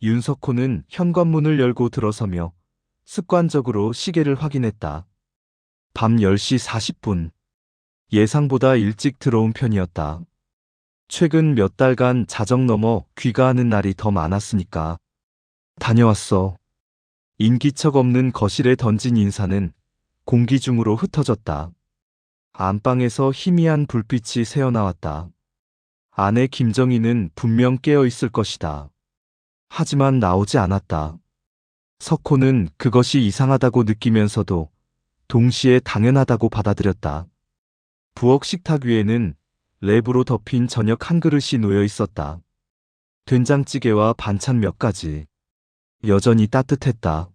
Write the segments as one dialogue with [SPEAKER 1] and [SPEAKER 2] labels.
[SPEAKER 1] 윤석호는 현관문을 열고 들어서며 습관적으로 시계를 확인했다. 밤 10시 40분. 예상보다 일찍 들어온 편이었다. 최근 몇 달간 자정 넘어 귀가하는 날이 더 많았으니까. 다녀왔어. 인기척 없는 거실에 던진 인사는 공기 중으로 흩어졌다. 안방에서 희미한 불빛이 새어나왔다. 아내 김정희는 분명 깨어 있을 것이다. 하지만 나오지 않았다. 석호는 그것이 이상하다고 느끼면서도 동시에 당연하다고 받아들였다. 부엌 식탁 위에는 랩으로 덮인 저녁 한 그릇이 놓여 있었다. 된장찌개와 반찬 몇 가지. 여전히 따뜻했다.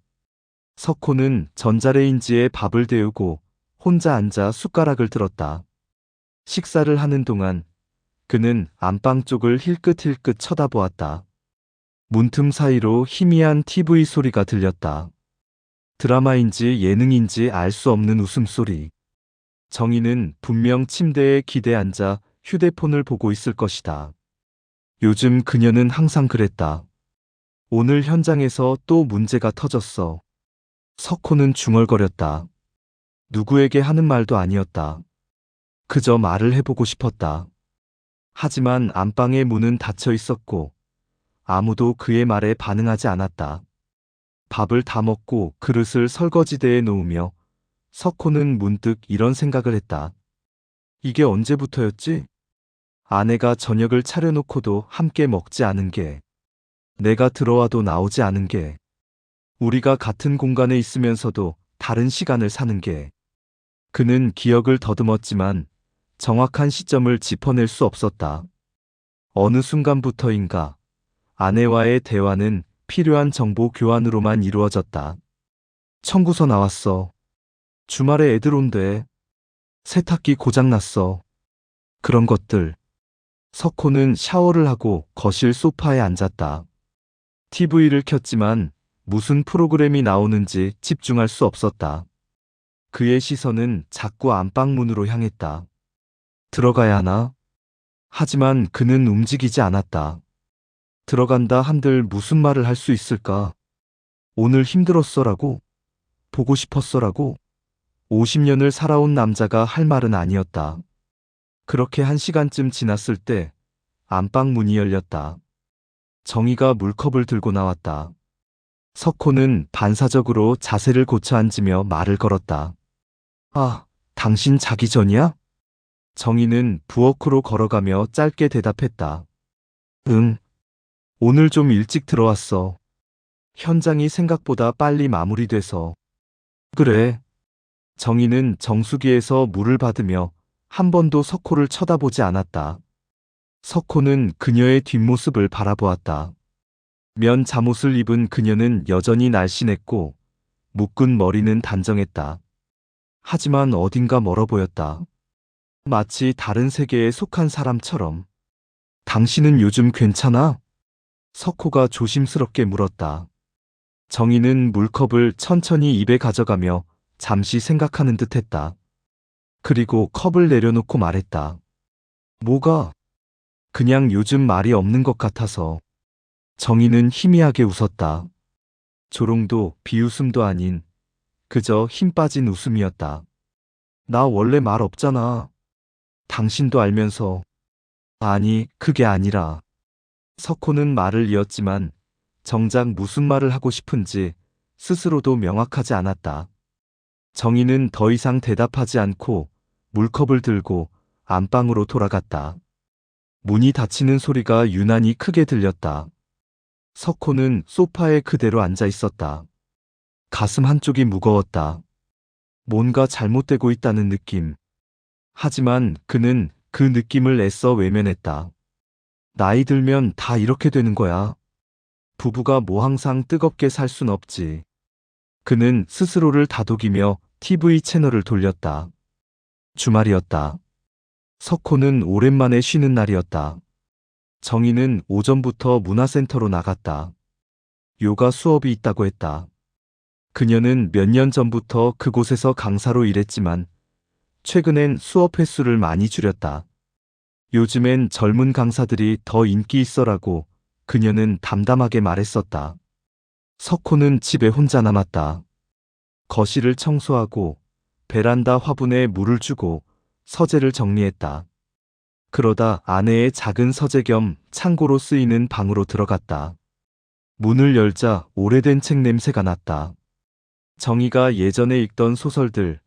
[SPEAKER 1] 석호는 전자레인지에 밥을 데우고 혼자 앉아 숟가락을 들었다. 식사를 하는 동안 그는 안방 쪽을 힐끗힐끗 쳐다보았다. 문틈 사이로 희미한 TV 소리가 들렸다. 드라마인지 예능인지 알 수 없는 웃음소리. 정희는 분명 침대에 기대 앉아 휴대폰을 보고 있을 것이다. 요즘 그녀는 항상 그랬다. 오늘 현장에서 또 문제가 터졌어. 석호는 중얼거렸다. 누구에게 하는 말도 아니었다. 그저 말을 해보고 싶었다. 하지만 안방의 문은 닫혀 있었고 아무도 그의 말에 반응하지 않았다. 밥을 다 먹고 그릇을 설거지대에 놓으며 석호는 문득 이런 생각을 했다. 이게 언제부터였지? 아내가 저녁을 차려놓고도 함께 먹지 않은 게, 내가 들어와도 나오지 않은 게, 우리가 같은 공간에 있으면서도 다른 시간을 사는 게. 그는 기억을 더듬었지만 정확한 시점을 짚어낼 수 없었다. 어느 순간부터인가 아내와의 대화는 필요한 정보 교환으로만 이루어졌다. 청구서 나왔어. 주말에 애들 온대. 세탁기 고장났어. 그런 것들. 석호는 샤워를 하고 거실 소파에 앉았다. TV를 켰지만 무슨 프로그램이 나오는지 집중할 수 없었다. 그의 시선은 자꾸 안방문으로 향했다. 들어가야 하나? 하지만 그는 움직이지 않았다. 들어간다 한들 무슨 말을 할 수 있을까? 오늘 힘들었어라고? 보고 싶었어라고? 50년을 살아온 남자가 할 말은 아니었다. 그렇게 1시간쯤 지났을 때 안방 문이 열렸다. 정희가 물컵을 들고 나왔다. 석호는 반사적으로 자세를 고쳐 앉으며 말을 걸었다. 아, 당신 자기 전이야? 정희는 부엌으로 걸어가며 짧게 대답했다. 응. 오늘 좀 일찍 들어왔어. 현장이 생각보다 빨리 마무리돼서. 그래. 정희는 정수기에서 물을 받으며 한 번도 석호를 쳐다보지 않았다. 석호는 그녀의 뒷모습을 바라보았다. 면 잠옷을 입은 그녀는 여전히 날씬했고 묶은 머리는 단정했다. 하지만 어딘가 멀어 보였다. 마치 다른 세계에 속한 사람처럼. 당신은 요즘 괜찮아? 석호가 조심스럽게 물었다. 정희는 물컵을 천천히 입에 가져가며 잠시 생각하는 듯했다. 그리고 컵을 내려놓고 말했다. 뭐가? 그냥 요즘 말이 없는 것 같아서. 정희는 희미하게 웃었다. 조롱도 비웃음도 아닌 그저 힘 빠진 웃음이었다. 나 원래 말 없잖아. 당신도 알면서. 아니, 그게 아니라. 석호는 말을 이었지만 정작 무슨 말을 하고 싶은지 스스로도 명확하지 않았다. 정희는 더 이상 대답하지 않고 물컵을 들고 안방으로 돌아갔다. 문이 닫히는 소리가 유난히 크게 들렸다. 석호는 소파에 그대로 앉아 있었다. 가슴 한쪽이 무거웠다. 뭔가 잘못되고 있다는 느낌. 하지만 그는 그 느낌을 애써 외면했다. 나이 들면 다 이렇게 되는 거야. 부부가 뭐 항상 뜨겁게 살 순 없지. 그는 스스로를 다독이며 TV 채널을 돌렸다. 주말이었다. 석호는 오랜만에 쉬는 날이었다. 정희는 오전부터 문화센터로 나갔다. 요가 수업이 있다고 했다. 그녀는 몇 년 전부터 그곳에서 강사로 일했지만 최근엔 수업 횟수를 많이 줄였다. 요즘엔 젊은 강사들이 더 인기 있어라고 그녀는 담담하게 말했었다. 석호는 집에 혼자 남았다. 거실을 청소하고 베란다 화분에 물을 주고 서재를 정리했다. 그러다 아내의 작은 서재 겸 창고로 쓰이는 방으로 들어갔다. 문을 열자 오래된 책 냄새가 났다. 정희가 예전에 읽던 소설들,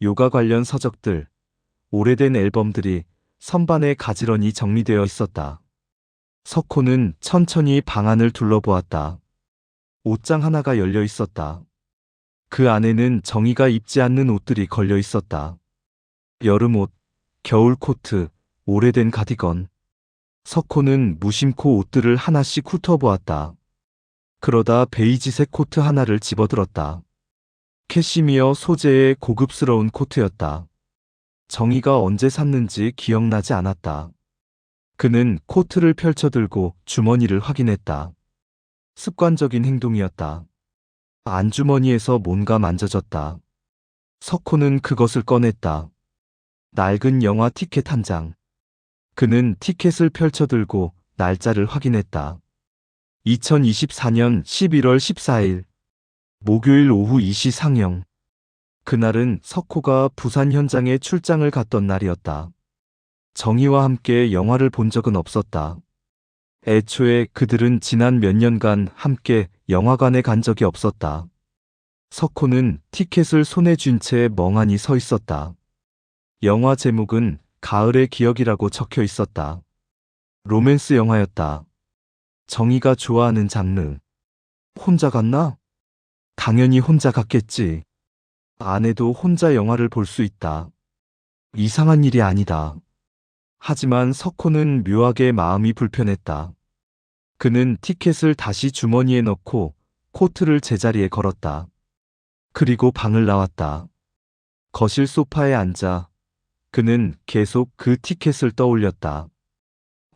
[SPEAKER 1] 요가 관련 서적들, 오래된 앨범들이 선반에 가지런히 정리되어 있었다. 석호는 천천히 방 안을 둘러보았다. 옷장 하나가 열려 있었다. 그 안에는 정희가 입지 않는 옷들이 걸려 있었다. 여름옷, 겨울 코트, 오래된 가디건. 석호는 무심코 옷들을 하나씩 훑어보았다. 그러다 베이지색 코트 하나를 집어들었다. 캐시미어 소재의 고급스러운 코트였다. 정희가 언제 샀는지 기억나지 않았다. 그는 코트를 펼쳐들고 주머니를 확인했다. 습관적인 행동이었다. 안주머니에서 뭔가 만져졌다. 석호는 그것을 꺼냈다. 낡은 영화 티켓 한 장. 그는 티켓을 펼쳐들고 날짜를 확인했다. 2024년 11월 14일. 목요일 오후 2시 상영. 그날은 석호가 부산 현장에 출장을 갔던 날이었다. 정희와 함께 영화를 본 적은 없었다. 애초에 그들은 지난 몇 년간 함께 영화관에 간 적이 없었다. 석호는 티켓을 손에 쥔 채 멍하니 서 있었다. 영화 제목은 가을의 기억이라고 적혀 있었다. 로맨스 영화였다. 정희가 좋아하는 장르. 혼자 갔나? 당연히 혼자 갔겠지. 아내도 혼자 영화를 볼 수 있다. 이상한 일이 아니다. 하지만 석호는 묘하게 마음이 불편했다. 그는 티켓을 다시 주머니에 넣고 코트를 제자리에 걸었다. 그리고 방을 나왔다. 거실 소파에 앉아 그는 계속 그 티켓을 떠올렸다.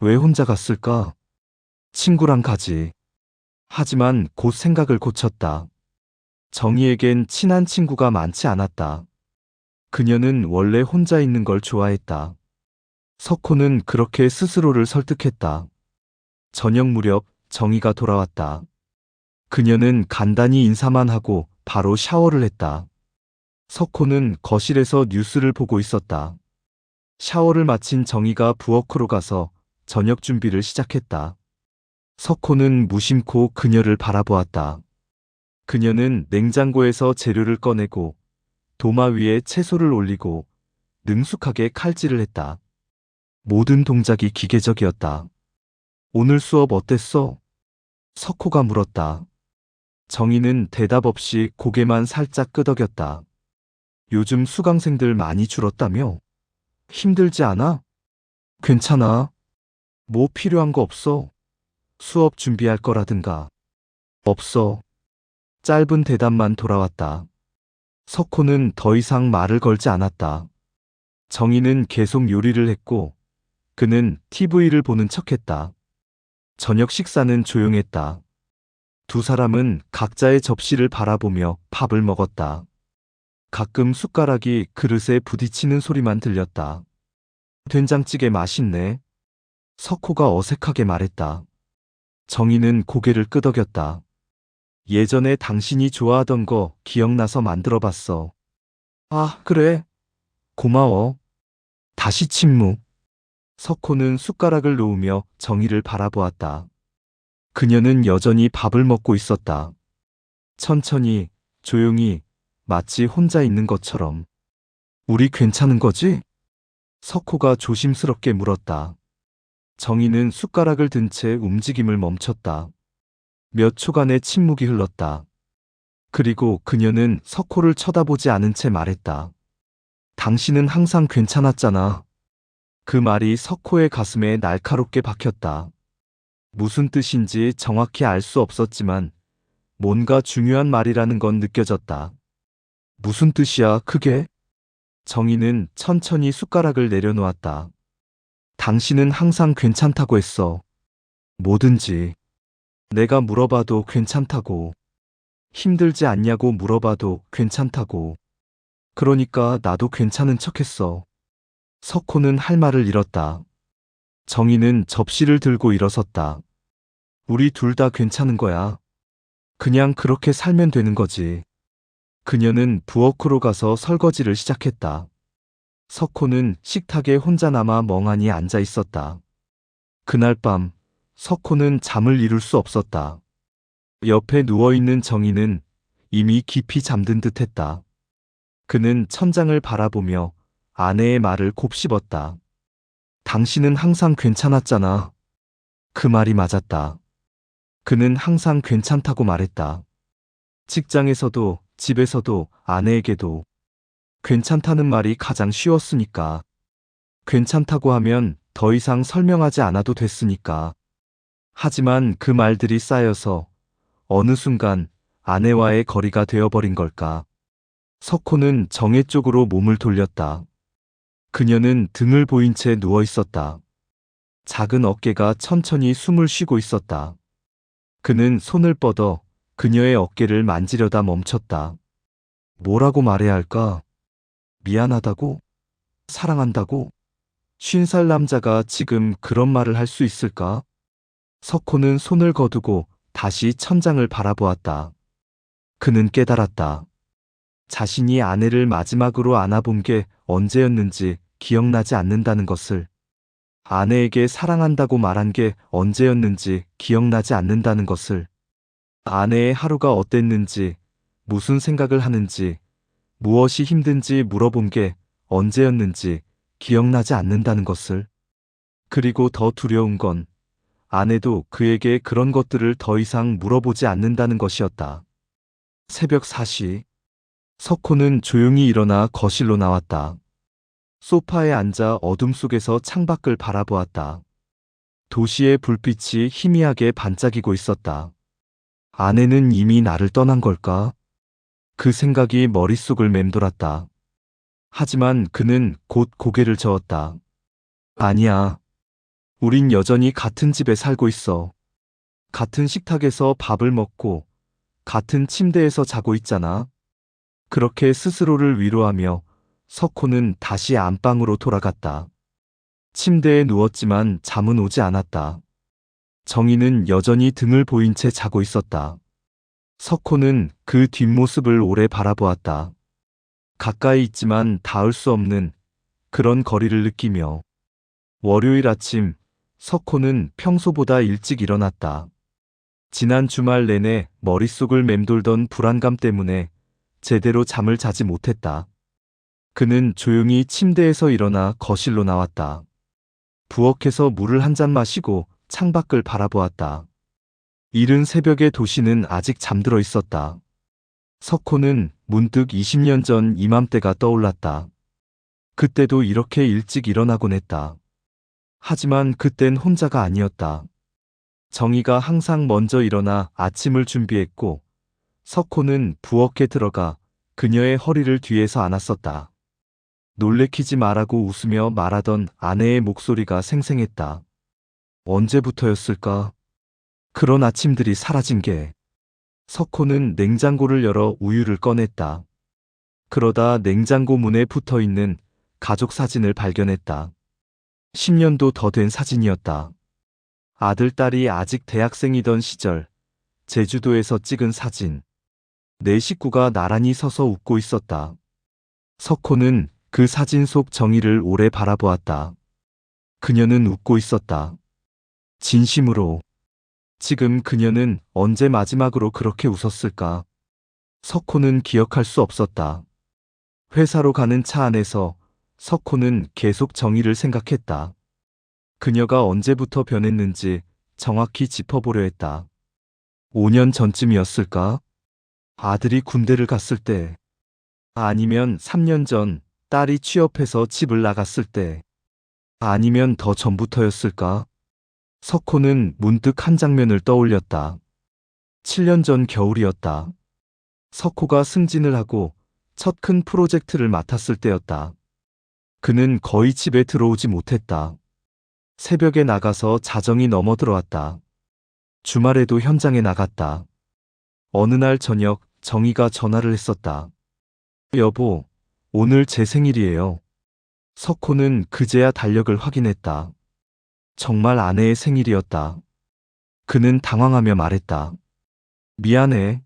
[SPEAKER 1] 왜 혼자 갔을까? 친구랑 가지. 하지만 곧 생각을 고쳤다. 정희에겐 친한 친구가 많지 않았다. 그녀는 원래 혼자 있는 걸 좋아했다. 석호는 그렇게 스스로를 설득했다. 저녁 무렵 정희가 돌아왔다. 그녀는 간단히 인사만 하고 바로 샤워를 했다. 석호는 거실에서 뉴스를 보고 있었다. 샤워를 마친 정희가 부엌으로 가서 저녁 준비를 시작했다. 석호는 무심코 그녀를 바라보았다. 그녀는 냉장고에서 재료를 꺼내고 도마 위에 채소를 올리고 능숙하게 칼질을 했다. 모든 동작이 기계적이었다. 오늘 수업 어땠어? 석호가 물었다. 정희는 대답 없이 고개만 살짝 끄덕였다. 요즘 수강생들 많이 줄었다며? 힘들지 않아? 괜찮아. 뭐 필요한 거 없어? 수업 준비할 거라든가. 없어. 짧은 대답만 돌아왔다. 석호는 더 이상 말을 걸지 않았다. 정희는 계속 요리를 했고 그는 TV를 보는 척했다. 저녁 식사는 조용했다. 두 사람은 각자의 접시를 바라보며 밥을 먹었다. 가끔 숟가락이 그릇에 부딪히는 소리만 들렸다. 된장찌개 맛있네. 석호가 어색하게 말했다. 정희는 고개를 끄덕였다. 예전에 당신이 좋아하던 거 기억나서 만들어봤어. 아, 그래? 고마워. 다시 침묵. 석호는 숟가락을 놓으며 정희를 바라보았다. 그녀는 여전히 밥을 먹고 있었다. 천천히, 조용히, 마치 혼자 있는 것처럼. 우리 괜찮은 거지? 석호가 조심스럽게 물었다. 정희는 숟가락을 든 채 움직임을 멈췄다. 몇 초간의 침묵이 흘렀다. 그리고 그녀는 석호를 쳐다보지 않은 채 말했다. 당신은 항상 괜찮았잖아. 그 말이 석호의 가슴에 날카롭게 박혔다. 무슨 뜻인지 정확히 알 수 없었지만 뭔가 중요한 말이라는 건 느껴졌다. 무슨 뜻이야, 그게? 정희는 천천히 숟가락을 내려놓았다. 당신은 항상 괜찮다고 했어. 뭐든지. 내가 물어봐도 괜찮다고. 힘들지 않냐고 물어봐도 괜찮다고. 그러니까 나도 괜찮은 척했어. 석호는 할 말을 잃었다. 정희는 접시를 들고 일어섰다. 우리 둘 다 괜찮은 거야. 그냥 그렇게 살면 되는 거지. 그녀는 부엌으로 가서 설거지를 시작했다. 석호는 식탁에 혼자 남아 멍하니 앉아 있었다. 그날 밤, 석호는 잠을 이룰 수 없었다. 옆에 누워있는 정희는 이미 깊이 잠든 듯 했다. 그는 천장을 바라보며 아내의 말을 곱씹었다. 당신은 항상 괜찮았잖아. 그 말이 맞았다. 그는 항상 괜찮다고 말했다. 직장에서도 집에서도 아내에게도 괜찮다는 말이 가장 쉬웠으니까. 괜찮다고 하면 더 이상 설명하지 않아도 됐으니까. 하지만 그 말들이 쌓여서 어느 순간 아내와의 거리가 되어버린 걸까. 석호는 정혜 쪽으로 몸을 돌렸다. 그녀는 등을 보인 채 누워 있었다. 작은 어깨가 천천히 숨을 쉬고 있었다. 그는 손을 뻗어 그녀의 어깨를 만지려다 멈췄다. 뭐라고 말해야 할까? 미안하다고? 사랑한다고? 50살 남자가 지금 그런 말을 할 수 있을까? 석호는 손을 거두고 다시 천장을 바라보았다. 그는 깨달았다. 자신이 아내를 마지막으로 안아본 게 언제였는지 기억나지 않는다는 것을. 아내에게 사랑한다고 말한 게 언제였는지 기억나지 않는다는 것을. 아내의 하루가 어땠는지, 무슨 생각을 하는지, 무엇이 힘든지 물어본 게 언제였는지 기억나지 않는다는 것을. 그리고 더 두려운 건 아내도 그에게 그런 것들을 더 이상 물어보지 않는다는 것이었다. 새벽 4시, 석호는 조용히 일어나 거실로 나왔다. 소파에 앉아 어둠 속에서 창밖을 바라보았다. 도시의 불빛이 희미하게 반짝이고 있었다. 아내는 이미 나를 떠난 걸까? 그 생각이 머릿속을 맴돌았다. 하지만 그는 곧 고개를 저었다. 아니야. 우린 여전히 같은 집에 살고 있어. 같은 식탁에서 밥을 먹고 같은 침대에서 자고 있잖아. 그렇게 스스로를 위로하며 석호는 다시 안방으로 돌아갔다. 침대에 누웠지만 잠은 오지 않았다. 정희는 여전히 등을 보인 채 자고 있었다. 석호는 그 뒷모습을 오래 바라보았다. 가까이 있지만 닿을 수 없는 그런 거리를 느끼며. 월요일 아침, 석호는 평소보다 일찍 일어났다. 지난 주말 내내 머릿속을 맴돌던 불안감 때문에 제대로 잠을 자지 못했다. 그는 조용히 침대에서 일어나 거실로 나왔다. 부엌에서 물을 한 잔 마시고 창밖을 바라보았다. 이른 새벽의 도시는 아직 잠들어 있었다. 석호는 문득 20년 전 이맘때가 떠올랐다. 그때도 이렇게 일찍 일어나곤 했다. 하지만 그땐 혼자가 아니었다. 정희가 항상 먼저 일어나 아침을 준비했고, 석호는 부엌에 들어가 그녀의 허리를 뒤에서 안았었다. 놀래키지 말라고 웃으며 말하던 아내의 목소리가 생생했다. 언제부터였을까? 그런 아침들이 사라진 게. 석호는 냉장고를 열어 우유를 꺼냈다. 그러다 냉장고 문에 붙어 있는 가족 사진을 발견했다. 10년도 더 된 사진이었다. 아들, 딸이 아직 대학생이던 시절, 제주도에서 찍은 사진. 네 식구가 나란히 서서 웃고 있었다. 석호는 그 사진 속 정희를 오래 바라보았다. 그녀는 웃고 있었다. 진심으로. 지금 그녀는 언제 마지막으로 그렇게 웃었을까? 석호는 기억할 수 없었다. 회사로 가는 차 안에서 석호는 계속 정희를 생각했다. 그녀가 언제부터 변했는지 정확히 짚어보려 했다. 5년 전쯤이었을까? 아들이 군대를 갔을 때. 아니면 3년 전 딸이 취업해서 집을 나갔을 때. 아니면 더 전부터였을까? 석호는 문득 한 장면을 떠올렸다. 7년 전 겨울이었다. 석호가 승진을 하고 첫 큰 프로젝트를 맡았을 때였다. 그는 거의 집에 들어오지 못했다. 새벽에 나가서 자정이 넘어 들어왔다. 주말에도 현장에 나갔다. 어느 날 저녁 정희가 전화를 했었다. 여보, 오늘 제 생일이에요. 석호는 그제야 달력을 확인했다. 정말 아내의 생일이었다. 그는 당황하며 말했다. 미안해.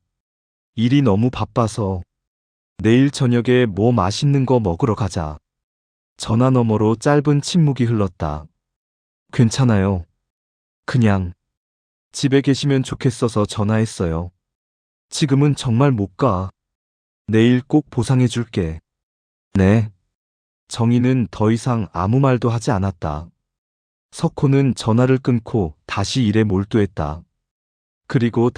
[SPEAKER 1] 일이 너무 바빠서. 내일 저녁에 뭐 맛있는 거 먹으러 가자. 전화 너머로 짧은 침묵이 흘렀다. 괜찮아요. 그냥 집에 계시면 좋겠어서 전화했어요. 지금은 정말 못 가. 내일 꼭 보상해 줄게. 네. 정희는 더 이상 아무 말도 하지 않았다. 석호는 전화를 끊고 다시 일에 몰두했다. 그리고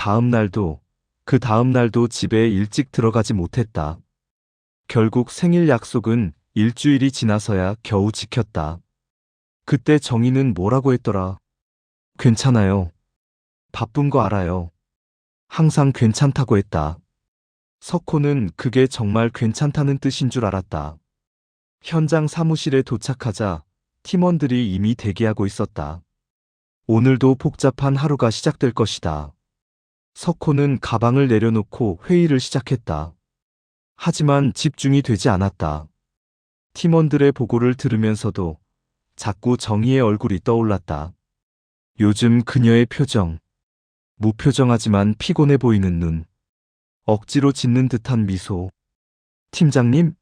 [SPEAKER 1] 그 다음 날도 집에 일찍 들어가지 못했다. 결국 생일 약속은 일주일이 지나서야 겨우 지켰다. 그때 정희는 뭐라고 했더라. 괜찮아요. 바쁜 거 알아요. 항상 괜찮다고 했다. 석호는 그게 정말 괜찮다는 뜻인 줄 알았다. 현장 사무실에 도착하자 팀원들이 이미 대기하고 있었다. 오늘도 복잡한 하루가 시작될 것이다. 석호는 가방을 내려놓고 회의를 시작했다. 하지만 집중이 되지 않았다. 팀원들의 보고를 들으면서도 자꾸 정희의 얼굴이 떠올랐다. 요즘 그녀의 표정, 무표정하지만 피곤해 보이는 눈, 억지로 짓는 듯한 미소. 팀장님?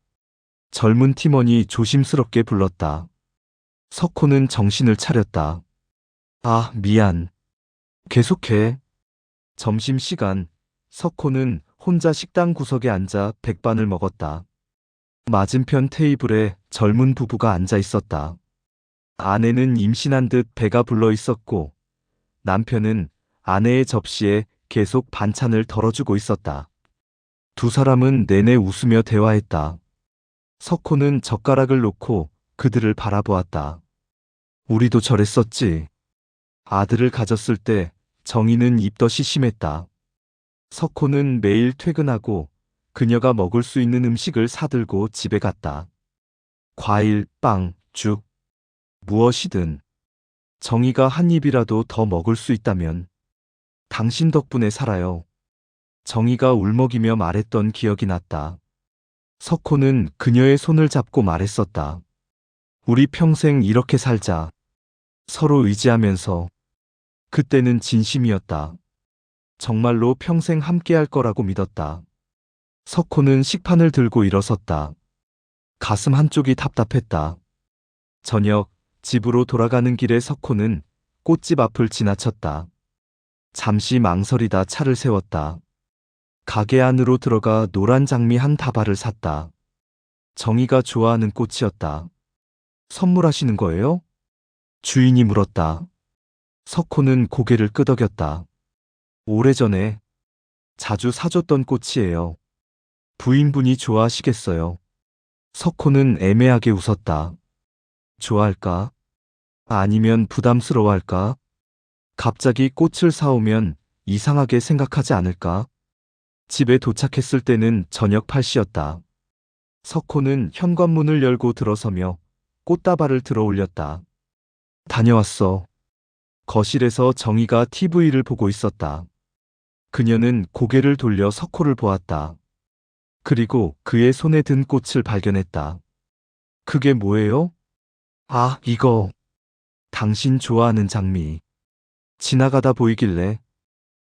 [SPEAKER 1] 젊은 팀원이 조심스럽게 불렀다. 석호는 정신을 차렸다. 아, 미안. 계속해. 점심시간, 석호는 혼자 식당 구석에 앉아 백반을 먹었다. 맞은편 테이블에 젊은 부부가 앉아 있었다. 아내는 임신한 듯 배가 불러 있었고, 남편은 아내의 접시에 계속 반찬을 덜어주고 있었다. 두 사람은 내내 웃으며 대화했다. 석호는 젓가락을 놓고 그들을 바라보았다. 우리도 저랬었지. 아들을 가졌을 때 정희는 입덧이 심했다. 석호는 매일 퇴근하고 그녀가 먹을 수 있는 음식을 사들고 집에 갔다. 과일, 빵, 죽, 무엇이든. 정희가 한 입이라도 더 먹을 수 있다면 당신 덕분에 살아요. 정희가 울먹이며 말했던 기억이 났다. 석호는 그녀의 손을 잡고 말했었다. 우리 평생 이렇게 살자. 서로 의지하면서. 그때는 진심이었다. 정말로 평생 함께할 거라고 믿었다. 석호는 식판을 들고 일어섰다. 가슴 한쪽이 답답했다. 저녁, 집으로 돌아가는 길에 석호는 꽃집 앞을 지나쳤다. 잠시 망설이다 차를 세웠다. 가게 안으로 들어가 노란 장미 한 다발을 샀다. 정희가 좋아하는 꽃이었다. 선물하시는 거예요? 주인이 물었다. 석호는 고개를 끄덕였다. 오래전에 자주 사줬던 꽃이에요. 부인분이 좋아하시겠어요. 석호는 애매하게 웃었다. 좋아할까? 아니면 부담스러워할까? 갑자기 꽃을 사오면 이상하게 생각하지 않을까? 집에 도착했을 때는 저녁 8시였다. 석호는 현관문을 열고 들어서며 꽃다발을 들어 올렸다. 다녀왔어. 거실에서 정희가 TV를 보고 있었다. 그녀는 고개를 돌려 석호를 보았다. 그리고 그의 손에 든 꽃을 발견했다. 그게 뭐예요? 아, 이거. 당신 좋아하는 장미. 지나가다 보이길래.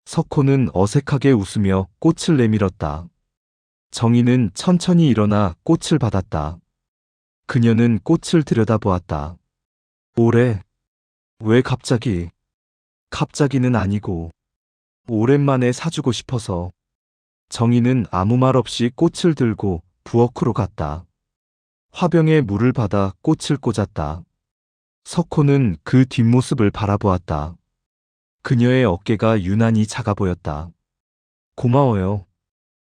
[SPEAKER 1] 석호는 어색하게 웃으며 꽃을 내밀었다. 정희는 천천히 일어나 꽃을 받았다. 그녀는 꽃을 들여다보았다. 올해? 왜 갑자기? 갑자기는 아니고 오랜만에 사주고 싶어서. 정희는 아무 말 없이 꽃을 들고 부엌으로 갔다. 화병에 물을 받아 꽃을 꽂았다. 석호는 그 뒷모습을 바라보았다. 그녀의 어깨가 유난히 작아 보였다. 고마워요.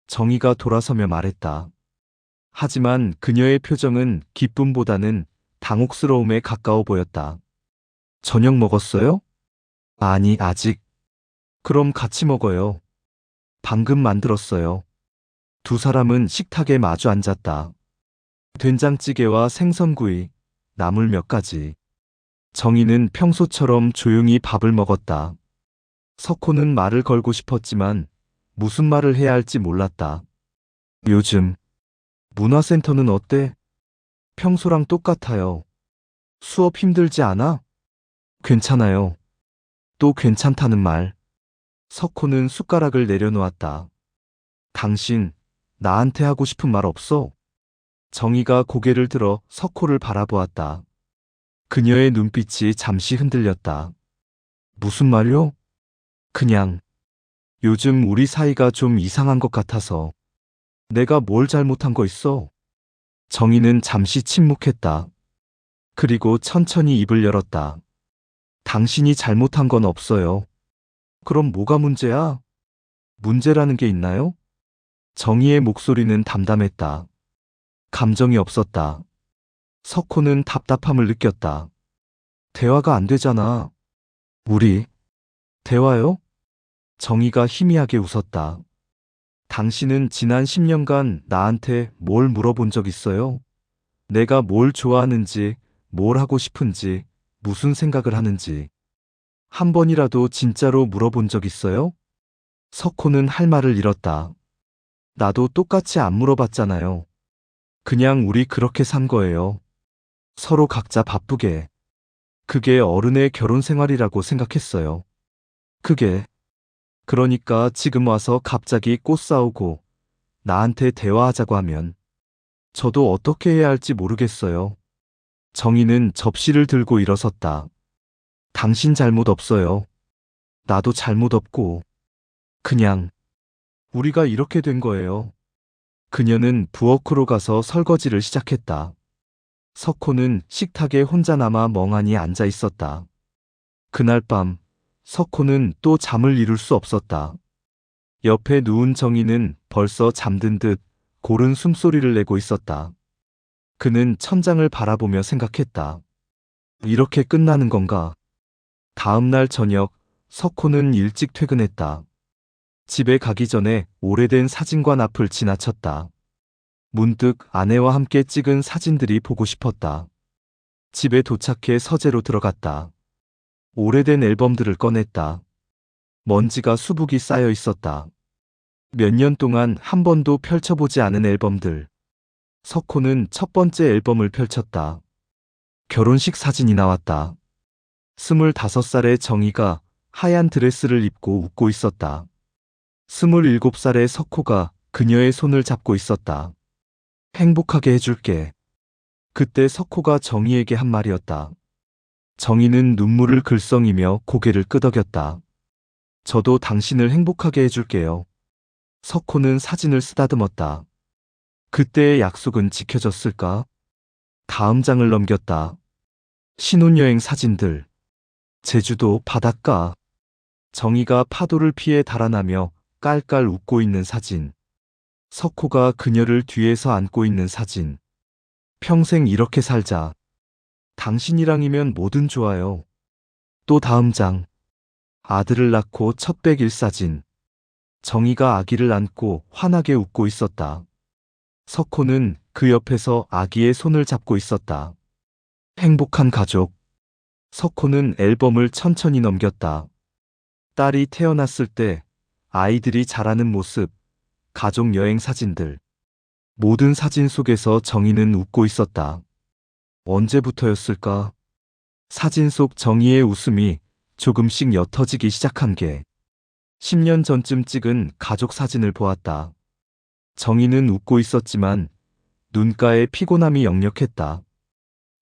[SPEAKER 1] 정희가 돌아서며 말했다. 하지만 그녀의 표정은 기쁨보다는 당혹스러움에 가까워 보였다. 저녁 먹었어요? 아니, 아직. 그럼 같이 먹어요. 방금 만들었어요. 두 사람은 식탁에 마주 앉았다. 된장찌개와 생선구이, 나물 몇 가지. 정희는 평소처럼 조용히 밥을 먹었다. 석호는 말을 걸고 싶었지만 무슨 말을 해야 할지 몰랐다. 요즘 문화센터는 어때? 평소랑 똑같아요. 수업 힘들지 않아? 괜찮아요. 또 괜찮다는 말. 석호는 숟가락을 내려놓았다. 당신, 나한테 하고 싶은 말 없어? 정희가 고개를 들어 석호를 바라보았다. 그녀의 눈빛이 잠시 흔들렸다. 무슨 말요? 그냥, 요즘 우리 사이가 좀 이상한 것 같아서. 내가 뭘 잘못한 거 있어? 정희는 잠시 침묵했다. 그리고 천천히 입을 열었다. 당신이 잘못한 건 없어요. 그럼 뭐가 문제야? 문제라는 게 있나요? 정희의 목소리는 담담했다. 감정이 없었다. 석호는 답답함을 느꼈다. 대화가 안 되잖아. 우리, 대화요? 정희가 희미하게 웃었다. 당신은 지난 10년간 나한테 뭘 물어본 적 있어요? 내가 뭘 좋아하는지, 뭘 하고 싶은지, 무슨 생각을 하는지. 한 번이라도 진짜로 물어본 적 있어요? 석호는 할 말을 잃었다. 나도 똑같이 안 물어봤잖아요. 그냥 우리 그렇게 산 거예요. 서로 각자 바쁘게. 그게 어른의 결혼 생활이라고 생각했어요. 그게. 그러니까 지금 와서 갑자기 꽃 사오고 나한테 대화하자고 하면 저도 어떻게 해야 할지 모르겠어요. 정희는 접시를 들고 일어섰다. 당신 잘못 없어요. 나도 잘못 없고. 그냥 우리가 이렇게 된 거예요. 그녀는 부엌으로 가서 설거지를 시작했다. 석호는 식탁에 혼자 남아 멍하니 앉아 있었다. 그날 밤 석호는 또 잠을 이룰 수 없었다. 옆에 누운 정희는 벌써 잠든 듯 고른 숨소리를 내고 있었다. 그는 천장을 바라보며 생각했다. 이렇게 끝나는 건가? 다음 날 저녁 석호는 일찍 퇴근했다. 집에 가기 전에 오래된 사진관 앞을 지나쳤다. 문득 아내와 함께 찍은 사진들이 보고 싶었다. 집에 도착해 서재로 들어갔다. 오래된 앨범들을 꺼냈다. 먼지가 수북이 쌓여 있었다. 몇 년 동안 한 번도 펼쳐보지 않은 앨범들. 석호는 첫 번째 앨범을 펼쳤다. 결혼식 사진이 나왔다. 25살의 정희가 하얀 드레스를 입고 웃고 있었다. 27살의 석호가 그녀의 손을 잡고 있었다. 행복하게 해줄게. 그때 석호가 정희에게 한 말이었다. 정희는 눈물을 글썽이며 고개를 끄덕였다. 저도 당신을 행복하게 해줄게요. 석호는 사진을 쓰다듬었다. 그때의 약속은 지켜졌을까? 다음 장을 넘겼다. 신혼여행 사진들. 제주도 바닷가. 정희가 파도를 피해 달아나며 깔깔 웃고 있는 사진. 석호가 그녀를 뒤에서 안고 있는 사진. 평생 이렇게 살자. 당신이랑이면 뭐든 좋아요. 또 다음 장. 아들을 낳고 첫 백일 사진. 정희가 아기를 안고 환하게 웃고 있었다. 석호는 그 옆에서 아기의 손을 잡고 있었다. 행복한 가족. 석호는 앨범을 천천히 넘겼다. 딸이 태어났을 때 아이들이 자라는 모습, 가족 여행 사진들. 모든 사진 속에서 정희는 웃고 있었다. 언제부터였을까? 사진 속 정희의 웃음이 조금씩 옅어지기 시작한 게 10년 전쯤 찍은 가족 사진을 보았다. 정희는 웃고 있었지만 눈가에 피곤함이 역력했다.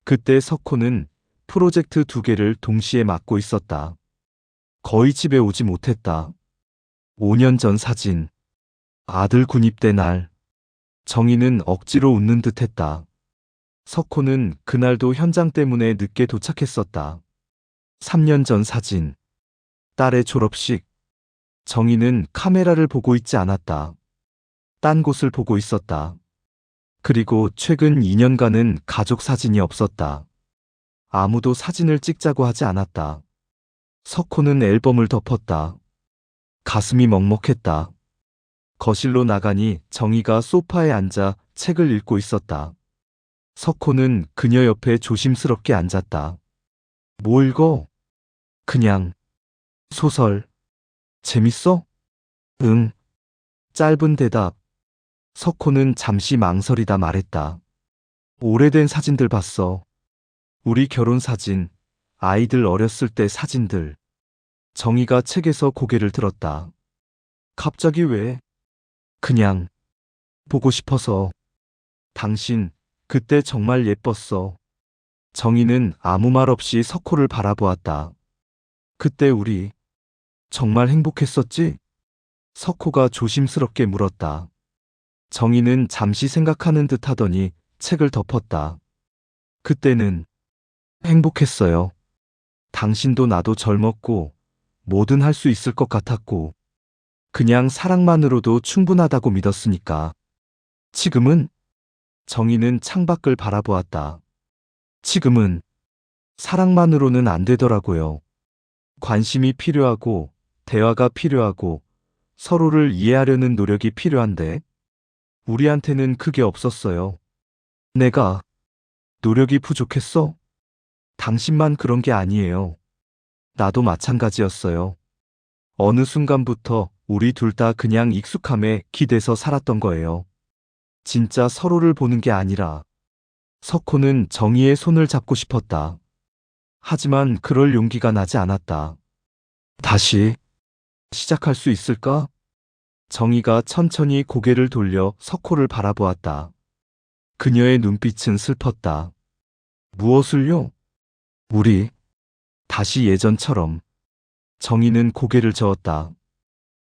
[SPEAKER 1] 그때 석호는 프로젝트 2개를 동시에 맡고 있었다. 거의 집에 오지 못했다. 5년 전 사진. 아들 군입대 날. 정희는 억지로 웃는 듯 했다. 석호는 그날도 현장 때문에 늦게 도착했었다. 3년 전 사진. 딸의 졸업식. 정희는 카메라를 보고 있지 않았다. 딴 곳을 보고 있었다. 그리고 최근 2년간은 가족 사진이 없었다. 아무도 사진을 찍자고 하지 않았다. 석호는 앨범을 덮었다. 가슴이 먹먹했다. 거실로 나가니 정희가 소파에 앉아 책을 읽고 있었다. 석호는 그녀 옆에 조심스럽게 앉았다. 뭐 읽어? 그냥. 소설. 재밌어? 응. 짧은 대답. 석호는 잠시 망설이다 말했다. 오래된 사진들 봤어. 우리 결혼 사진, 아이들 어렸을 때 사진들. 정희가 책에서 고개를 들었다. 갑자기 왜? 그냥 보고 싶어서. 당신 그때 정말 예뻤어. 정희는 아무 말 없이 석호를 바라보았다. 그때 우리 정말 행복했었지? 석호가 조심스럽게 물었다. 정희는 잠시 생각하는 듯 하더니 책을 덮었다. 그때는 행복했어요. 당신도 나도 젊었고 뭐든 할 수 있을 것 같았고 그냥 사랑만으로도 충분하다고 믿었으니까. 지금은? 정희는 창밖을 바라보았다. 지금은 사랑만으로는 안 되더라고요. 관심이 필요하고 대화가 필요하고 서로를 이해하려는 노력이 필요한데 우리한테는 그게 없었어요. 내가 노력이 부족했어? 당신만 그런 게 아니에요. 나도 마찬가지였어요. 어느 순간부터 우리 둘 다 그냥 익숙함에 기대서 살았던 거예요. 진짜 서로를 보는 게 아니라. 석호는 정희의 손을 잡고 싶었다. 하지만 그럴 용기가 나지 않았다. 다시 시작할 수 있을까? 정희가 천천히 고개를 돌려 석호를 바라보았다. 그녀의 눈빛은 슬펐다. 무엇을요? 우리 다시 예전처럼. 정희는 고개를 저었다.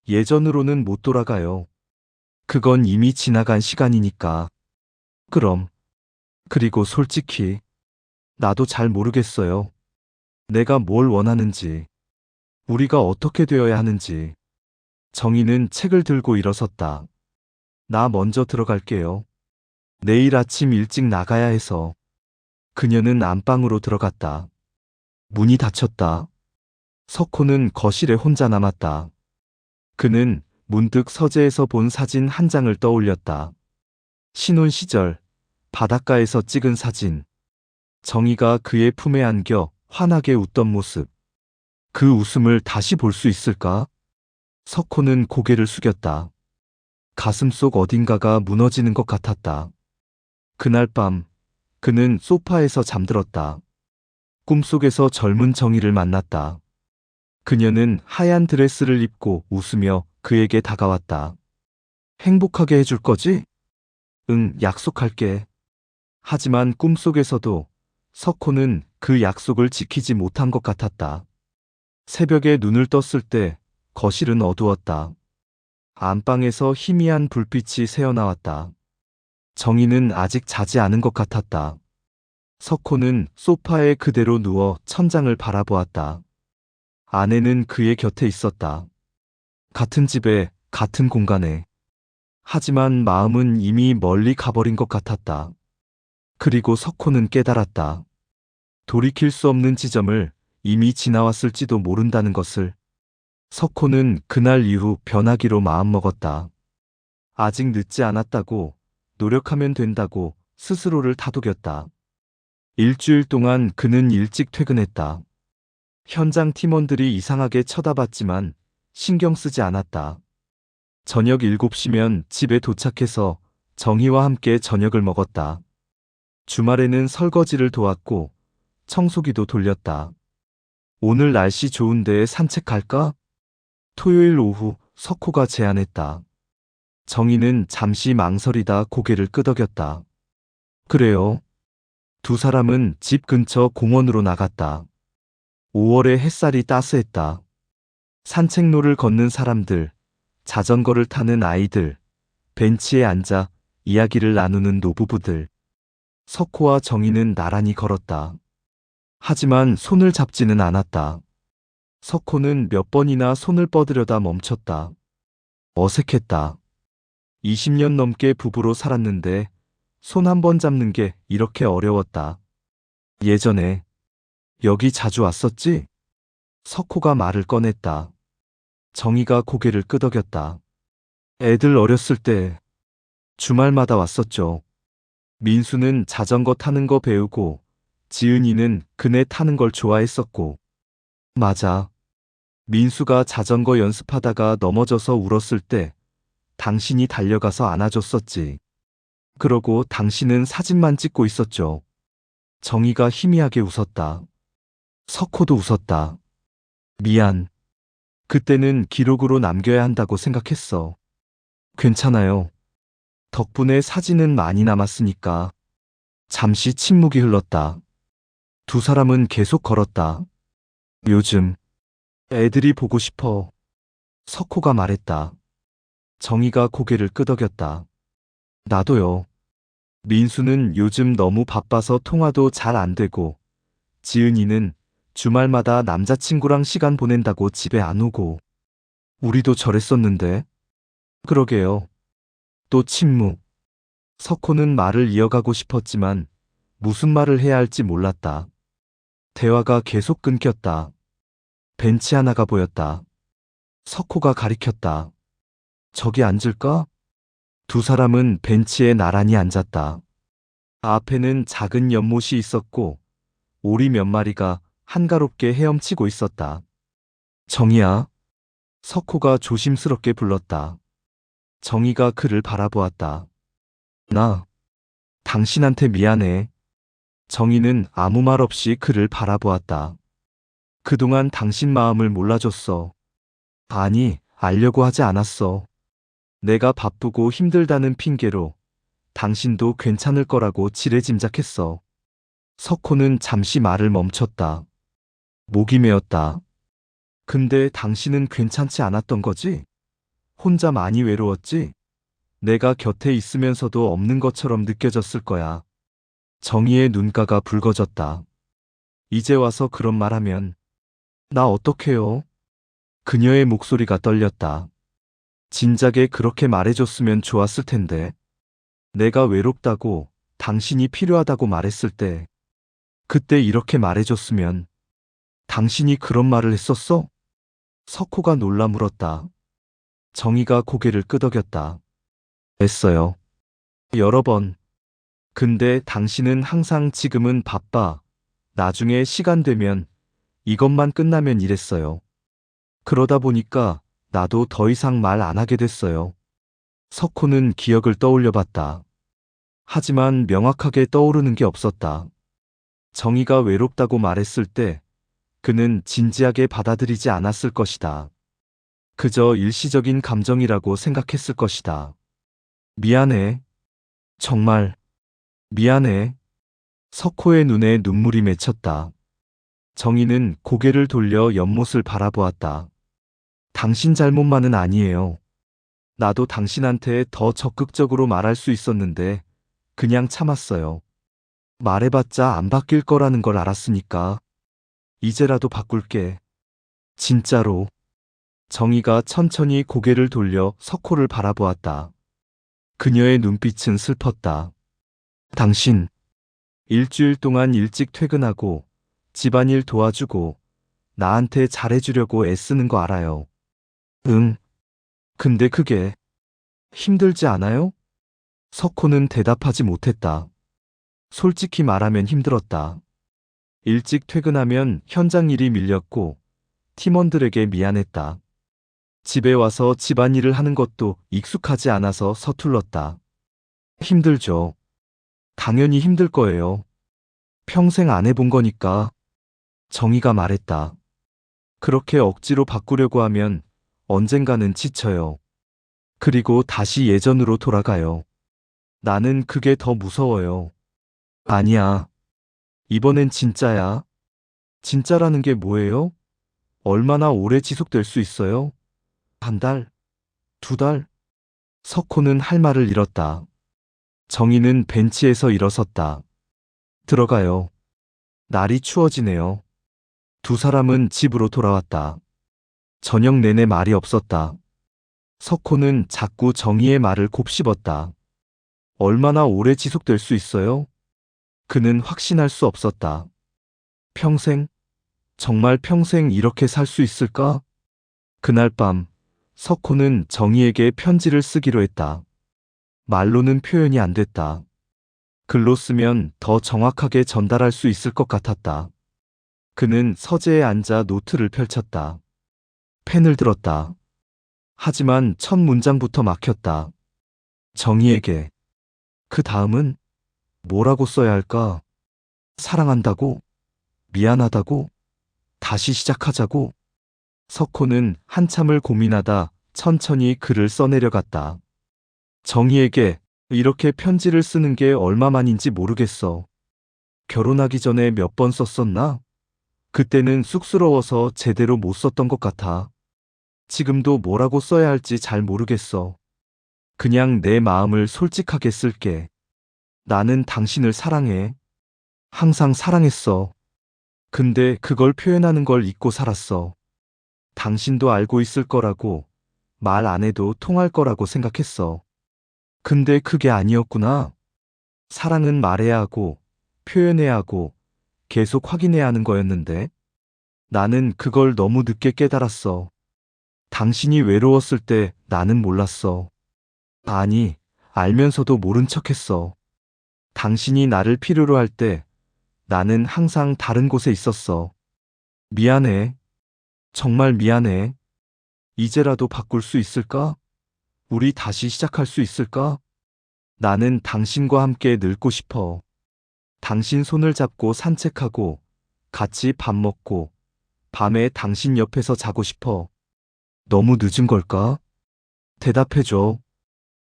[SPEAKER 1] 예전으로는 못 돌아가요. 그건 이미 지나간 시간이니까. 그럼. 그리고 솔직히 나도 잘 모르겠어요. 내가 뭘 원하는지, 우리가 어떻게 되어야 하는지. 정희는 책을 들고 일어섰다. 나 먼저 들어갈게요. 내일 아침 일찍 나가야 해서. 그녀는 안방으로 들어갔다. 문이 닫혔다. 석호는 거실에 혼자 남았다. 그는 문득 서재에서 본 사진 한 장을 떠올렸다. 신혼 시절 바닷가에서 찍은 사진. 정희가 그의 품에 안겨 환하게 웃던 모습. 그 웃음을 다시 볼 수 있을까? 석호는 고개를 숙였다. 가슴속 어딘가가 무너지는 것 같았다. 그날 밤 그는 소파에서 잠들었다. 꿈속에서 젊은 정희를 만났다. 그녀는 하얀 드레스를 입고 웃으며 그에게 다가왔다. 행복하게 해줄 거지? 응, 약속할게. 하지만 꿈속에서도 석호는 그 약속을 지키지 못한 것 같았다. 새벽에 눈을 떴을 때 거실은 어두웠다. 안방에서 희미한 불빛이 새어나왔다. 정희는 아직 자지 않은 것 같았다. 석호는 소파에 그대로 누워 천장을 바라보았다. 아내는 그의 곁에 있었다. 같은 집에, 같은 공간에. 하지만 마음은 이미 멀리 가버린 것 같았다. 그리고 석호는 깨달았다. 돌이킬 수 없는 지점을 이미 지나왔을지도 모른다는 것을. 석호는 그날 이후 변하기로 마음먹었다. 아직 늦지 않았다고, 노력하면 된다고 스스로를 다독였다. 일주일 동안 그는 일찍 퇴근했다. 현장 팀원들이 이상하게 쳐다봤지만 신경 쓰지 않았다. 저녁 7시면 집에 도착해서 정희와 함께 저녁을 먹었다. 주말에는 설거지를 도왔고 청소기도 돌렸다. 오늘 날씨 좋은데 산책 갈까? 토요일 오후 석호가 제안했다. 정희는 잠시 망설이다 고개를 끄덕였다. 그래요. 두 사람은 집 근처 공원으로 나갔다. 5월의 햇살이 따스했다. 산책로를 걷는 사람들, 자전거를 타는 아이들, 벤치에 앉아 이야기를 나누는 노부부들. 석호와 정희는 나란히 걸었다. 하지만 손을 잡지는 않았다. 석호는 몇 번이나 손을 뻗으려다 멈췄다. 어색했다. 20년 넘게 부부로 살았는데 손 한 번 잡는 게 이렇게 어려웠다. 예전에 여기 자주 왔었지? 석호가 말을 꺼냈다. 정희가 고개를 끄덕였다. 애들 어렸을 때 주말마다 왔었죠. 민수는 자전거 타는 거 배우고 지은이는 그네 타는 걸 좋아했었고. 맞아. 민수가 자전거 연습하다가 넘어져서 울었을 때 당신이 달려가서 안아줬었지. 그러고 당신은 사진만 찍고 있었죠. 정희가 희미하게 웃었다. 석호도 웃었다. 미안. 그때는 기록으로 남겨야 한다고 생각했어. 괜찮아요. 덕분에 사진은 많이 남았으니까. 잠시 침묵이 흘렀다. 두 사람은 계속 걸었다. 요즘 애들이 보고 싶어. 석호가 말했다. 정희가 고개를 끄덕였다. 나도요. 민수는 요즘 너무 바빠서 통화도 잘 안 되고, 지은이는 주말마다 남자친구랑 시간 보낸다고 집에 안 오고, 우리도 저랬었는데. 그러게요. 또 침묵. 석호는 말을 이어가고 싶었지만 무슨 말을 해야 할지 몰랐다. 대화가 계속 끊겼다. 벤치 하나가 보였다. 석호가 가리켰다. 저기 앉을까? 두 사람은 벤치에 나란히 앉았다. 앞에는 작은 연못이 있었고 오리 몇 마리가 한가롭게 헤엄치고 있었다. 정희야. 석호가 조심스럽게 불렀다. 정희가 그를 바라보았다. 나, 당신한테 미안해. 정희는 아무 말 없이 그를 바라보았다. 그동안 당신 마음을 몰라줬어. 아니, 알려고 하지 않았어. 내가 바쁘고 힘들다는 핑계로 당신도 괜찮을 거라고 지레짐작했어. 석호는 잠시 말을 멈췄다. 목이 메었다. 근데 당신은 괜찮지 않았던 거지? 혼자 많이 외로웠지? 내가 곁에 있으면서도 없는 것처럼 느껴졌을 거야. 정희의 눈가가 붉어졌다. 이제 와서 그런 말하면 나 어떡해요? 그녀의 목소리가 떨렸다. 진작에 그렇게 말해줬으면 좋았을 텐데. 내가 외롭다고 당신이 필요하다고 말했을 때 그때 이렇게 말해줬으면 당신이 그런 말을 했었어? 석호가 놀라 물었다. 정희가 고개를 끄덕였다. 했어요. 여러 번. 근데 당신은 항상 지금은 바빠. 나중에 시간 되면 이것만 끝나면 이랬어요. 그러다 보니까 나도 더 이상 말 안 하게 됐어요. 석호는 기억을 떠올려 봤다. 하지만 명확하게 떠오르는 게 없었다. 정희가 외롭다고 말했을 때 그는 진지하게 받아들이지 않았을 것이다. 그저 일시적인 감정이라고 생각했을 것이다. 미안해. 정말 미안해. 석호의 눈에 눈물이 맺혔다. 정희는 고개를 돌려 연못을 바라보았다. 당신 잘못만은 아니에요. 나도 당신한테 더 적극적으로 말할 수 있었는데 그냥 참았어요. 말해봤자 안 바뀔 거라는 걸 알았으니까. 이제라도 바꿀게. 진짜로. 정희가 천천히 고개를 돌려 석호를 바라보았다. 그녀의 눈빛은 슬펐다. 당신, 일주일 동안 일찍 퇴근하고 집안일 도와주고 나한테 잘해주려고 애쓰는 거 알아요. 응. 근데 그게 힘들지 않아요? 석호는 대답하지 못했다. 솔직히 말하면 힘들었다. 일찍 퇴근하면 현장 일이 밀렸고 팀원들에게 미안했다. 집에 와서 집안일을 하는 것도 익숙하지 않아서 서툴렀다. 힘들죠. 당연히 힘들 거예요. 평생 안 해본 거니까. 정희가 말했다. 그렇게 억지로 바꾸려고 하면 언젠가는 지쳐요. 그리고 다시 예전으로 돌아가요. 나는 그게 더 무서워요. 아니야. 이번엔 진짜야. 진짜라는 게 뭐예요? 얼마나 오래 지속될 수 있어요? 한 달? 두 달? 석호는 할 말을 잃었다. 정희는 벤치에서 일어섰다. 들어가요. 날이 추워지네요. 두 사람은 집으로 돌아왔다. 저녁 내내 말이 없었다. 석호는 자꾸 정희의 말을 곱씹었다. 얼마나 오래 지속될 수 있어요? 그는 확신할 수 없었다. 평생? 정말 평생 이렇게 살 수 있을까? 그날 밤, 석호는 정희에게 편지를 쓰기로 했다. 말로는 표현이 안 됐다. 글로 쓰면 더 정확하게 전달할 수 있을 것 같았다. 그는 서재에 앉아 노트를 펼쳤다. 펜을 들었다. 하지만 첫 문장부터 막혔다. 정희에게. 그 다음은 뭐라고 써야 할까? 사랑한다고? 미안하다고? 다시 시작하자고? 석호는 한참을 고민하다 천천히 글을 써내려갔다. 정희에게 이렇게 편지를 쓰는 게 얼마만인지 모르겠어. 결혼하기 전에 몇 번 썼었나? 그때는 쑥스러워서 제대로 못 썼던 것 같아. 지금도 뭐라고 써야 할지 잘 모르겠어. 그냥 내 마음을 솔직하게 쓸게. 나는 당신을 사랑해. 항상 사랑했어. 근데 그걸 표현하는 걸 잊고 살았어. 당신도 알고 있을 거라고, 말 안 해도 통할 거라고 생각했어. 근데 그게 아니었구나. 사랑은 말해야 하고, 표현해야 하고, 계속 확인해야 하는 거였는데, 나는 그걸 너무 늦게 깨달았어. 당신이 외로웠을 때 나는 몰랐어. 아니, 알면서도 모른 척했어. 당신이 나를 필요로 할 때 나는 항상 다른 곳에 있었어. 미안해. 정말 미안해. 이제라도 바꿀 수 있을까? 우리 다시 시작할 수 있을까? 나는 당신과 함께 늙고 싶어. 당신 손을 잡고 산책하고, 같이 밥 먹고, 밤에 당신 옆에서 자고 싶어. 너무 늦은 걸까? 대답해줘.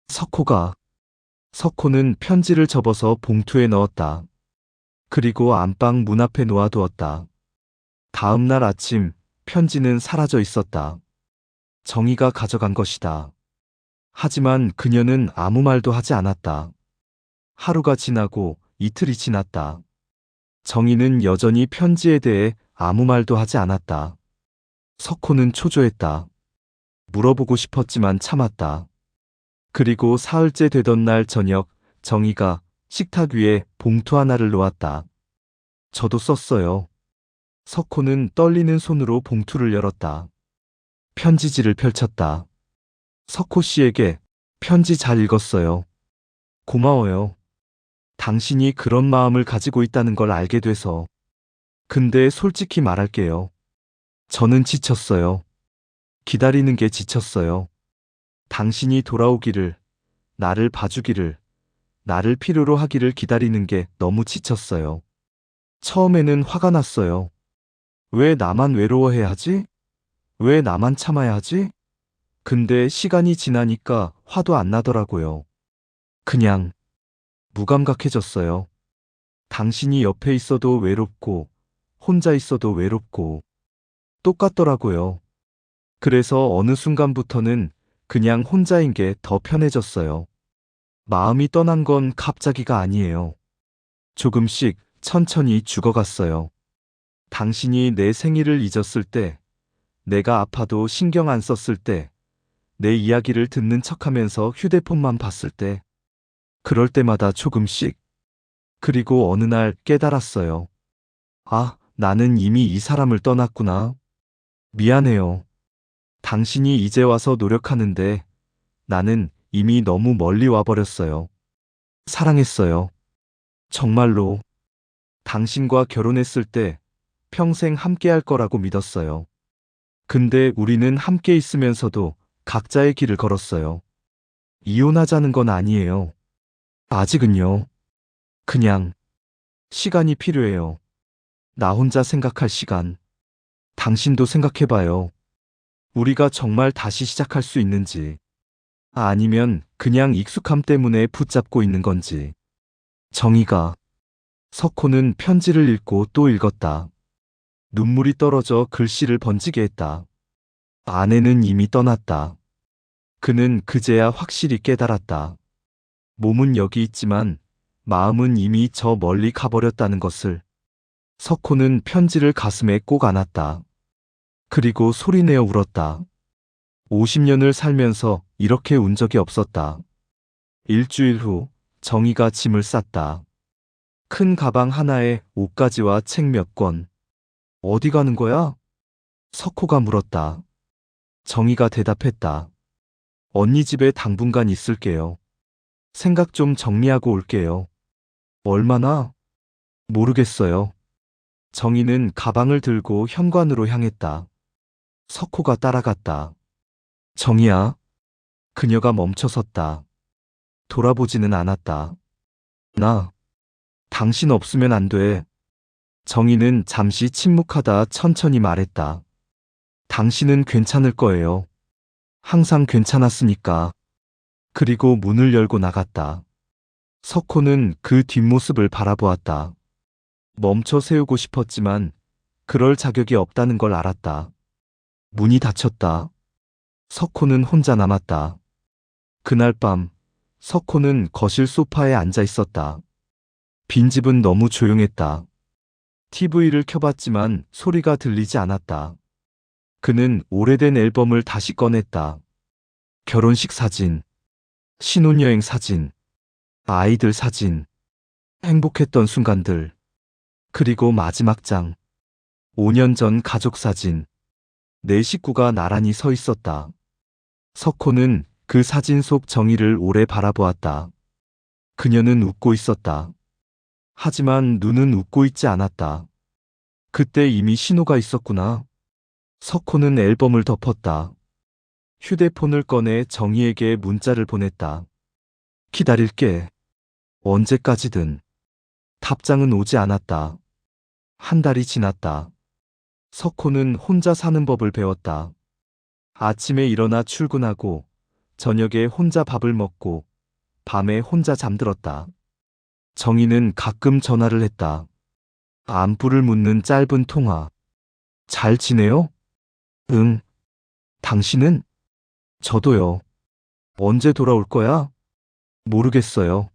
[SPEAKER 1] 석호가. 석호는 편지를 접어서 봉투에 넣었다. 그리고 안방 문 앞에 놓아두었다. 다음 날 아침, 편지는 사라져 있었다. 정희가 가져간 것이다. 하지만 그녀는 아무 말도 하지 않았다. 하루가 지나고 이틀이 지났다. 정희는 여전히 편지에 대해 아무 말도 하지 않았다. 석호는 초조했다. 물어보고 싶었지만 참았다. 그리고 사흘째 되던 날 저녁, 정희가 식탁 위에 봉투 하나를 놓았다. 저도 썼어요. 석호는 떨리는 손으로 봉투를 열었다. 편지지를 펼쳤다. 석호 씨에게 편지 잘 읽었어요. 고마워요. 당신이 그런 마음을 가지고 있다는 걸 알게 돼서. 근데 솔직히 말할게요. 저는 지쳤어요. 기다리는 게 지쳤어요. 당신이 돌아오기를, 나를 봐주기를, 나를 필요로 하기를 기다리는 게 너무 지쳤어요. 처음에는 화가 났어요. 왜 나만 외로워해야 하지? 왜 나만 참아야 하지? 근데 시간이 지나니까 화도 안 나더라고요. 그냥 무감각해졌어요. 당신이 옆에 있어도 외롭고, 혼자 있어도 외롭고, 똑같더라고요. 그래서 어느 순간부터는 그냥 혼자인 게 더 편해졌어요. 마음이 떠난 건 갑자기가 아니에요. 조금씩 천천히 죽어갔어요. 당신이 내 생일을 잊었을 때, 내가 아파도 신경 안 썼을 때, 내 이야기를 듣는 척하면서 휴대폰만 봤을 때, 그럴 때마다 조금씩. 그리고 어느 날 깨달았어요. 아, 나는 이미 이 사람을 떠났구나. 미안해요. 당신이 이제 와서 노력하는데 나는 이미 너무 멀리 와버렸어요. 사랑했어요. 정말로. 당신과 결혼했을 때 평생 함께 할 거라고 믿었어요. 근데 우리는 함께 있으면서도 각자의 길을 걸었어요. 이혼하자는 건 아니에요. 아직은요. 그냥 시간이 필요해요. 나 혼자 생각할 시간. 당신도 생각해봐요. 우리가 정말 다시 시작할 수 있는지. 아니면 그냥 익숙함 때문에 붙잡고 있는 건지. 정희가. 석호는 편지를 읽고 또 읽었다. 눈물이 떨어져 글씨를 번지게 했다. 아내는 이미 떠났다. 그는 그제야 확실히 깨달았다. 몸은 여기 있지만 마음은 이미 저 멀리 가버렸다는 것을. 석호는 편지를 가슴에 꼭 안았다. 그리고 소리내어 울었다. 50년을 살면서 이렇게 운 적이 없었다. 일주일 후 정희가 짐을 쌌다. 큰 가방 하나에 옷가지와 책 몇 권. 어디 가는 거야? 석호가 물었다. 정희가 대답했다. 언니 집에 당분간 있을게요. 생각 좀 정리하고 올게요. 얼마나? 모르겠어요. 정희는 가방을 들고 현관으로 향했다. 석호가 따라갔다. 정희야. 그녀가 멈춰섰다. 돌아보지는 않았다. 나, 당신 없으면 안 돼. 정희는 잠시 침묵하다 천천히 말했다. 당신은 괜찮을 거예요. 항상 괜찮았으니까. 그리고 문을 열고 나갔다. 석호는 그 뒷모습을 바라보았다. 멈춰 세우고 싶었지만 그럴 자격이 없다는 걸 알았다. 문이 닫혔다. 석호는 혼자 남았다. 그날 밤 석호는 거실 소파에 앉아 있었다. 빈집은 너무 조용했다. TV를 켜봤지만 소리가 들리지 않았다. 그는 오래된 앨범을 다시 꺼냈다. 결혼식 사진, 신혼여행 사진, 아이들 사진, 행복했던 순간들, 그리고 마지막 장, 5년 전 가족 사진. 내 식구가 나란히 서 있었다. 석호는 그 사진 속 정희를 오래 바라보았다. 그녀는 웃고 있었다. 하지만 눈은 웃고 있지 않았다. 그때 이미 신호가 있었구나. 석호는 앨범을 덮었다. 휴대폰을 꺼내 정희에게 문자를 보냈다. 기다릴게. 언제까지든. 답장은 오지 않았다. 한 달이 지났다. 석호는 혼자 사는 법을 배웠다. 아침에 일어나 출근하고, 저녁에 혼자 밥을 먹고, 밤에 혼자 잠들었다. 정희는 가끔 전화를 했다. 안부를 묻는 짧은 통화. 잘 지내요? 응. 당신은? 저도요. 언제 돌아올 거야? 모르겠어요.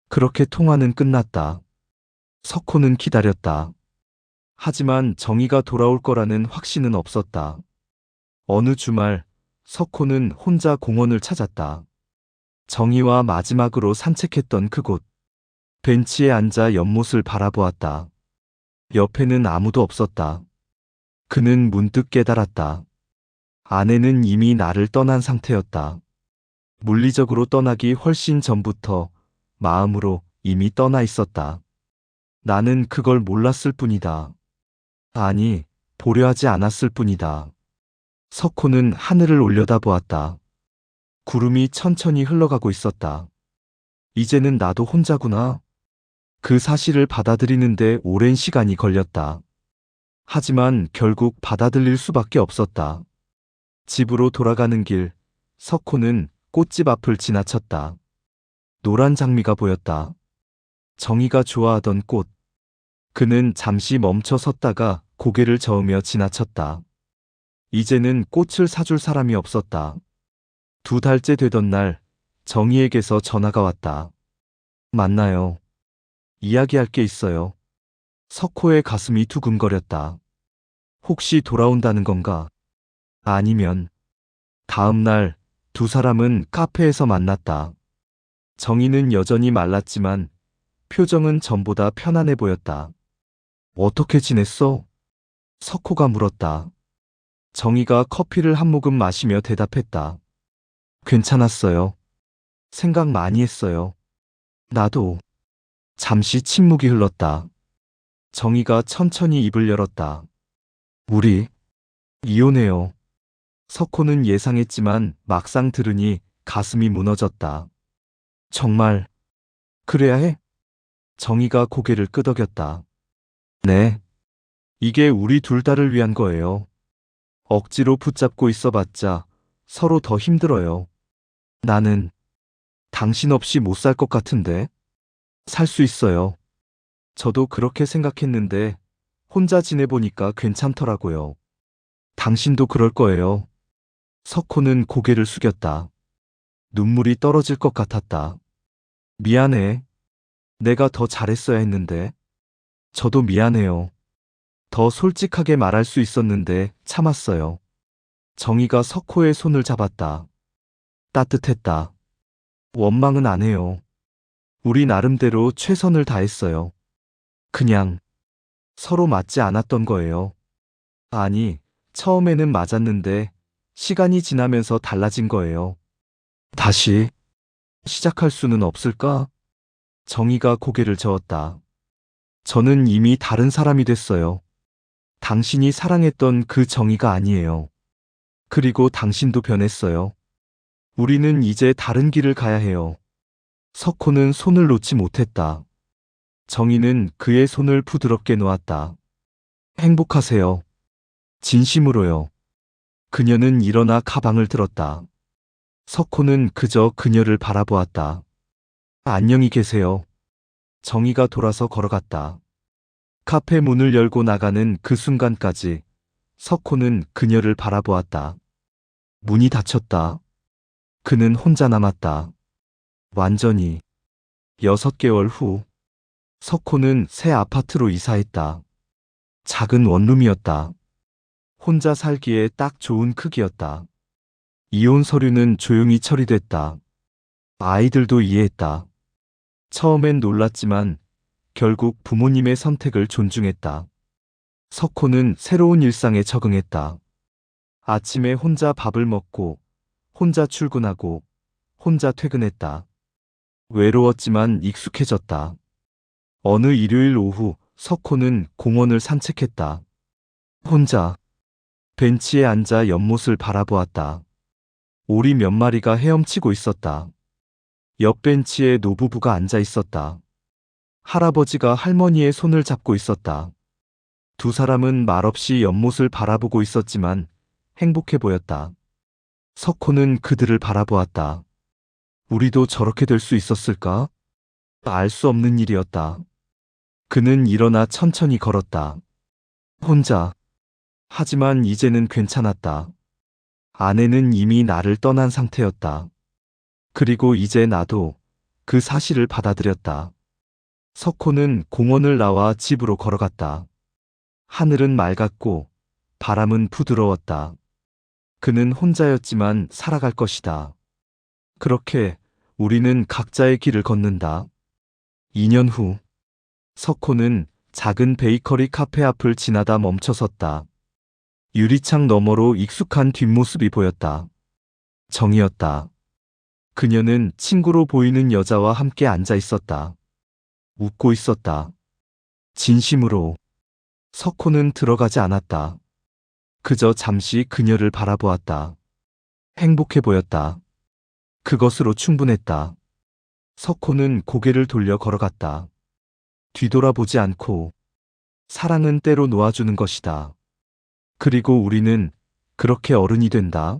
[SPEAKER 1] 그렇게 통화는 끝났다. 석호는 기다렸다. 하지만 정희가 돌아올 거라는 확신은 없었다. 어느 주말, 석호는 혼자 공원을 찾았다. 정희와 마지막으로 산책했던 그곳. 벤치에 앉아 연못을 바라보았다. 옆에는 아무도 없었다. 그는 문득 깨달았다. 아내는 이미 나를 떠난 상태였다. 물리적으로 떠나기 훨씬 전부터 마음으로 이미 떠나 있었다. 나는 그걸 몰랐을 뿐이다. 아니, 보려 하지 않았을 뿐이다. 석호는 하늘을 올려다보았다. 구름이 천천히 흘러가고 있었다. 이제는 나도 혼자구나. 그 사실을 받아들이는데 오랜 시간이 걸렸다. 하지만 결국 받아들일 수밖에 없었다. 집으로 돌아가는 길, 석호는 꽃집 앞을 지나쳤다. 노란 장미가 보였다. 정희가 좋아하던 꽃. 그는 잠시 멈춰 섰다가 고개를 저으며 지나쳤다. 이제는 꽃을 사줄 사람이 없었다. 2달째 되던 날, 정희에게서 전화가 왔다. 만나요. 이야기할 게 있어요. 석호의 가슴이 두근거렸다. 혹시 돌아온다는 건가? 아니면. 다음 날, 두 사람은 카페에서 만났다. 정희는 여전히 말랐지만 표정은 전보다 편안해 보였다. 어떻게 지냈어? 석호가 물었다. 정희가 커피를 한 모금 마시며 대답했다. 괜찮았어요. 생각 많이 했어요. 나도. 잠시 침묵이 흘렀다. 정희가 천천히 입을 열었다. 우리 이혼해요. 석호는 예상했지만 막상 들으니 가슴이 무너졌다. 정말 그래야 해? 정희가 고개를 끄덕였다. 네. 이게 우리 둘 다를 위한 거예요. 억지로 붙잡고 있어봤자 서로 더 힘들어요. 나는 당신 없이 못 살 것 같은데. 살 수 있어요. 저도 그렇게 생각했는데 혼자 지내보니까 괜찮더라고요. 당신도 그럴 거예요. 석호는 고개를 숙였다. 눈물이 떨어질 것 같았다. 미안해. 내가 더 잘했어야 했는데. 저도 미안해요. 더 솔직하게 말할 수 있었는데 참았어요. 정희가 석호의 손을 잡았다. 따뜻했다. 원망은 안 해요. 우리 나름대로 최선을 다했어요. 그냥 서로 맞지 않았던 거예요. 아니, 처음에는 맞았는데 시간이 지나면서 달라진 거예요. 다시 시작할 수는 없을까? 정희가 고개를 저었다. 저는 이미 다른 사람이 됐어요. 당신이 사랑했던 그 정희가 아니에요. 그리고 당신도 변했어요. 우리는 이제 다른 길을 가야 해요. 석호는 손을 놓지 못했다. 정희는 그의 손을 부드럽게 놓았다. 행복하세요. 진심으로요. 그녀는 일어나 가방을 들었다. 석호는 그저 그녀를 바라보았다. 안녕히 계세요. 정희가 돌아서 걸어갔다. 카페 문을 열고 나가는 그 순간까지 석호는 그녀를 바라보았다. 문이 닫혔다. 그는 혼자 남았다. 완전히. 6개월 후, 석호는 새 아파트로 이사했다. 작은 원룸이었다. 혼자 살기에 딱 좋은 크기였다. 이혼 서류는 조용히 처리됐다. 아이들도 이해했다. 처음엔 놀랐지만 결국 부모님의 선택을 존중했다. 석호는 새로운 일상에 적응했다. 아침에 혼자 밥을 먹고, 혼자 출근하고, 혼자 퇴근했다. 외로웠지만 익숙해졌다. 어느 일요일 오후 석호는 공원을 산책했다. 혼자 벤치에 앉아 연못을 바라보았다. 오리 몇 마리가 헤엄치고 있었다. 옆 벤치에 노부부가 앉아 있었다. 할아버지가 할머니의 손을 잡고 있었다. 두 사람은 말없이 연못을 바라보고 있었지만 행복해 보였다. 석호는 그들을 바라보았다. 우리도 저렇게 될 수 있었을까? 알 수 없는 일이었다. 그는 일어나 천천히 걸었다. 혼자. 하지만 이제는 괜찮았다. 아내는 이미 나를 떠난 상태였다. 그리고 이제 나도 그 사실을 받아들였다. 석호는 공원을 나와 집으로 걸어갔다. 하늘은 맑았고 바람은 부드러웠다. 그는 혼자였지만 살아갈 것이다. 그렇게 우리는 각자의 길을 걷는다. 2년 후, 석호는 작은 베이커리 카페 앞을 지나다 멈춰섰다. 유리창 너머로 익숙한 뒷모습이 보였다. 정이었다. 그녀는 친구로 보이는 여자와 함께 앉아 있었다. 웃고 있었다. 진심으로. 석호는 들어가지 않았다. 그저 잠시 그녀를 바라보았다. 행복해 보였다. 그것으로 충분했다. 석호는 고개를 돌려 걸어갔다. 뒤돌아보지 않고. 사랑은 때로 놓아주는 것이다. 그리고 우리는 그렇게 어른이 된다.